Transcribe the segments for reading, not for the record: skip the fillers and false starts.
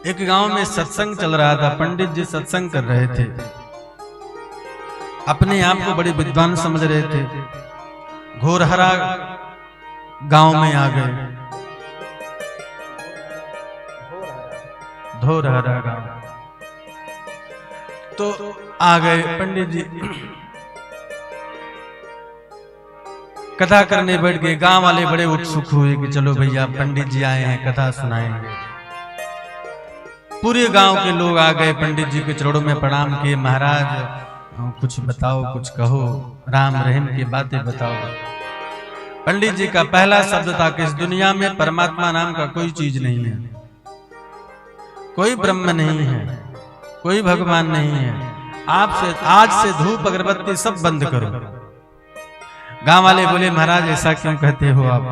एक गांव में सत्संग चल रहा था। पंडित जी सत्संग कर रहे थे, अपने आप को बड़े विद्वान समझ रहे थे। घोरहरा गांव में आ गए, घोरहरा गांव तो आ गए। पंडित जी कथा करने बैठ गए। गांव वाले बड़े उत्सुक हुए कि चलो भैया पंडित जी आए हैं, कथा सुनाएंगे। पूरे गांव के लोग आ गए, पंडित जी के चरणों में प्रणाम किए। महाराज कुछ बताओ, कुछ कहो, राम रहीम की बातें बताओ। पंडित जी का पहला शब्द था कि इस दुनिया में परमात्मा नाम का कोई चीज नहीं है, कोई ब्रह्म नहीं है, कोई भगवान नहीं है। आपसे आज से धूप अगरबत्ती सब बंद करो। गांव वाले बोले महाराज ऐसा क्यों कहते हो आप?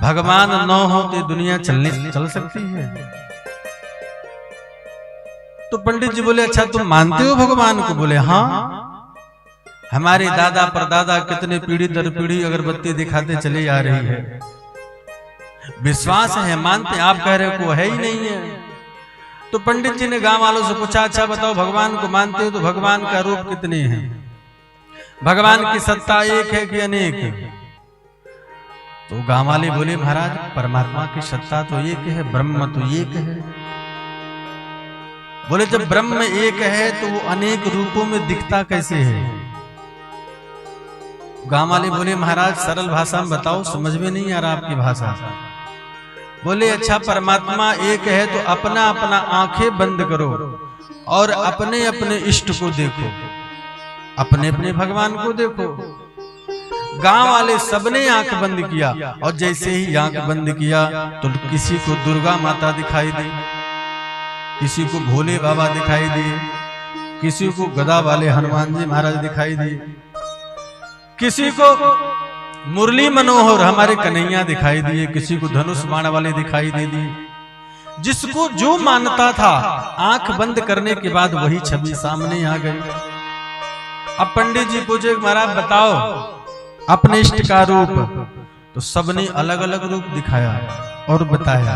भगवान न हो तो दुनिया चल सकती है? तो पंडित जी बोले अच्छा तुम मानते हो भगवान को? बोले हाँ, हमारे दादा परदादा कितने पीढ़ी दर पीढ़ी अगरबत्ती दिखाते चले आ रही है, विश्वास है, मानते हैं। आप कह रहे हो है ही नहीं है। तो पंडित जी ने गांव वालों से पूछा अच्छा बताओ भगवान को मानते हो तो भगवान का रूप कितने हैं? भगवान की सत्ता एक है कि अनेक है? तो गांव वाले बोले महाराज परमात्मा की सत्ता तो एक है, ब्रह्म तो एक है। बोले जब ब्रह्म एक है तो वो अनेक रूपों में दिखता कैसे है? गांव वाले बोले महाराज सरल भाषा में बताओ, समझ में नहीं आ रहा आपकी भाषा। बोले अच्छा परमात्मा एक है तो अपना अपना आंखें बंद करो और अपने अपने इष्ट को देखो, अपने अपने भगवान को देखो। गांव वाले सबने आंख बंद किया और जैसे ही आंख बंद किया तो किसी को दुर्गा माता दिखाई दी, किसी को भोले बाबा दिखाई दिए, किसी को गदा वाले हनुमान जी महाराज दिखाई दिए, किसी को मुरली मनोहर हमारे कन्हैया दिखाई दिए, किसी को धनुष बाण वाले दिखाई दे दिए। जिसको जो मानता था आंख बंद करने के बाद वही छवि सामने आ गई। अब पंडित जी पूछे महाराज बताओ अपने इष्ट का रूप। तो सबने अलग अलग रूप दिखाया और बताया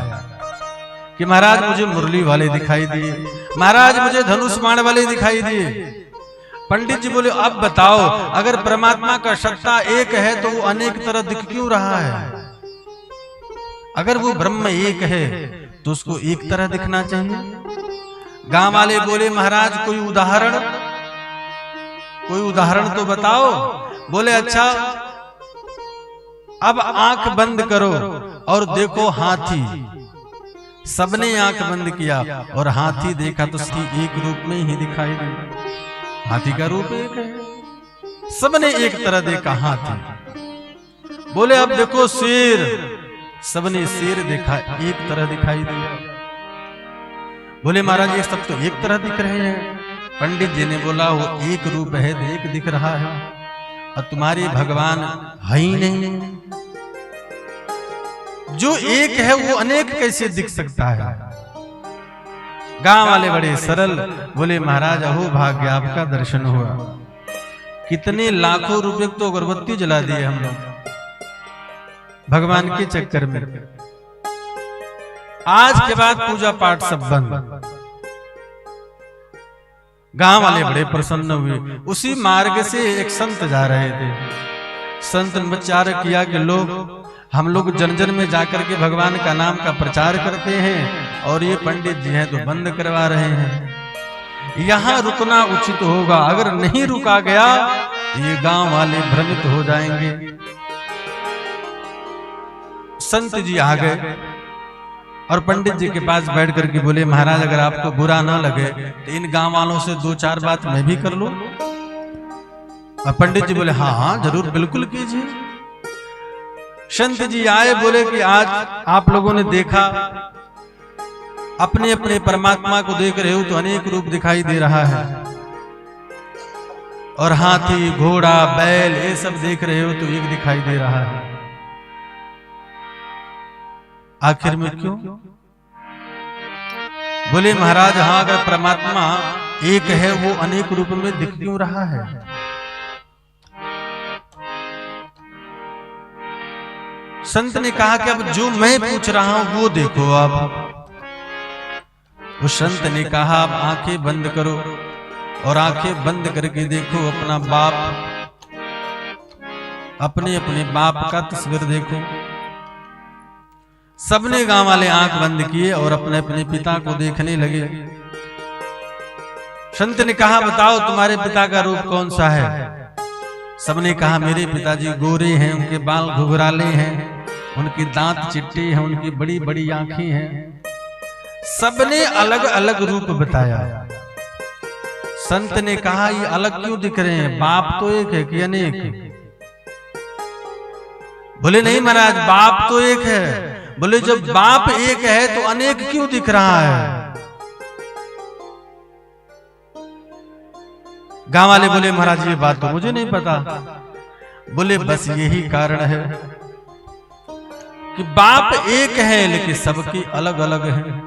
कि महाराज मुझे मुरली वाले दिखाई दिए, महाराज मुझे धनुष बाण वाले दिखाई दिए। पंडित जी बोले अब बताओ अगर परमात्मा का सत्ता एक है तो वो अनेक तरह दिख क्यों रहा है? अगर वो ब्रह्म एक है तो उसको एक तरह दिखना चाहिए। गांव वाले बोले महाराज कोई उदाहरण, कोई उदाहरण तो बताओ। बोले अच्छा अब आंख बंद करो और देखो हाथी। सबने आंख बंद किया और हाथी देखा तो एक रूप में ही दिखाई दिया। हाथी का रूप एक है, सबने एक तरह देखा हाथी। बोले अब देखो शेर, सबने शेर देखा, एक तरह दिखाई दिया। बोले महाराज ये सब तो एक तरह दिख रहे हैं। पंडित जी ने बोला वो एक रूप है, एक दिख रहा है और तुम्हारे भगवान है ही नहीं। जो एक है वो अनेक कैसे दिख सकता है? गांव वाले बड़े सरल बोले महाराज अहो भाग्य आपका दर्शन हुआ। कितने लाखों रुपए तो अगरबत्ती जला दिए हम लोग भगवान के चक्कर में। आज के बाद पूजा पाठ सब बंद। गांव वाले बड़े प्रसन्न हुए। उसी मार्ग से एक संत जा रहे थे। संत ने विचार किया कि लोग हम लोग जन जन में जाकर के भगवान का नाम का प्रचार करते हैं और ये पंडित जी हैं तो बंद करवा रहे हैं, यहाँ रुकना उचित होगा। अगर नहीं रुका गया ये गांव वाले भ्रमित हो जाएंगे। संत जी आ गए और पंडित जी के पास बैठ करके बोले महाराज अगर आपको बुरा ना लगे तो इन गांव वालों से दो चार बात मैं भी कर लूं। और पंडित जी बोले हाँ हाँ जरूर बिल्कुल कीजिए। संत जी आए, बोले कि आज आप लोगों ने देखा अपने अपने परमात्मा को देख रहे हो तो अनेक रूप दिखाई दे रहा है और हाथी घोड़ा बैल ये सब देख रहे हो तो एक दिखाई दे रहा है। आखिर में क्यों? बोले महाराज हाँ अगर परमात्मा एक है वो अनेक रूप में दिख क्यों रहा है? संत ने कहा कि अब जो मैं पूछ रहा हूं वो देखो आप। उस संत ने कहा आप आंखें बंद करो और आंखें बंद करके देखो अपना बाप, अपने अपने बाप का तस्वीर देखो। सबने गांव वाले आंख बंद किए और अपने अपने पिता को देखने लगे। संत ने कहा बताओ तुम्हारे पिता का रूप कौन सा है? सबने कहा मेरे पिताजी गोरे हैं, उनके बाल घुघराले हैं, उनके दांत चिट्टे हैं, उनकी बड़ी बड़ी आंखें हैं। सबने अलग अलग रूप बताया। संत ने कहा ये अलग क्यों दिख रहे हैं? बाप तो एक है कि अनेक? बोले नहीं महाराज बाप तो एक है। बोले जब बाप एक है तो अनेक क्यों दिख रहा है? गांव वाले बोले महाराज ये बात तो मुझे नहीं पता। बोले बस यही कारण है कि बाप एक है लेकिन सबके अलग अलग हैं।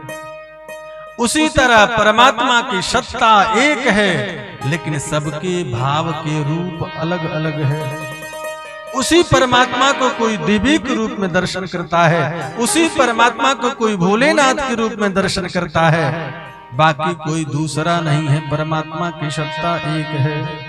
उसी तरह परमात्मा की सत्ता एक है लेकिन सबके भाव के रूप अलग अलग है। उसी परमात्मा को कोई दिव्य के रूप में दर्शन करता है, उसी परमात्मा को कोई भोलेनाथ के रूप में दर्शन करता है, बाकी कोई दूसरा नहीं है। परमात्मा की सत्ता एक है।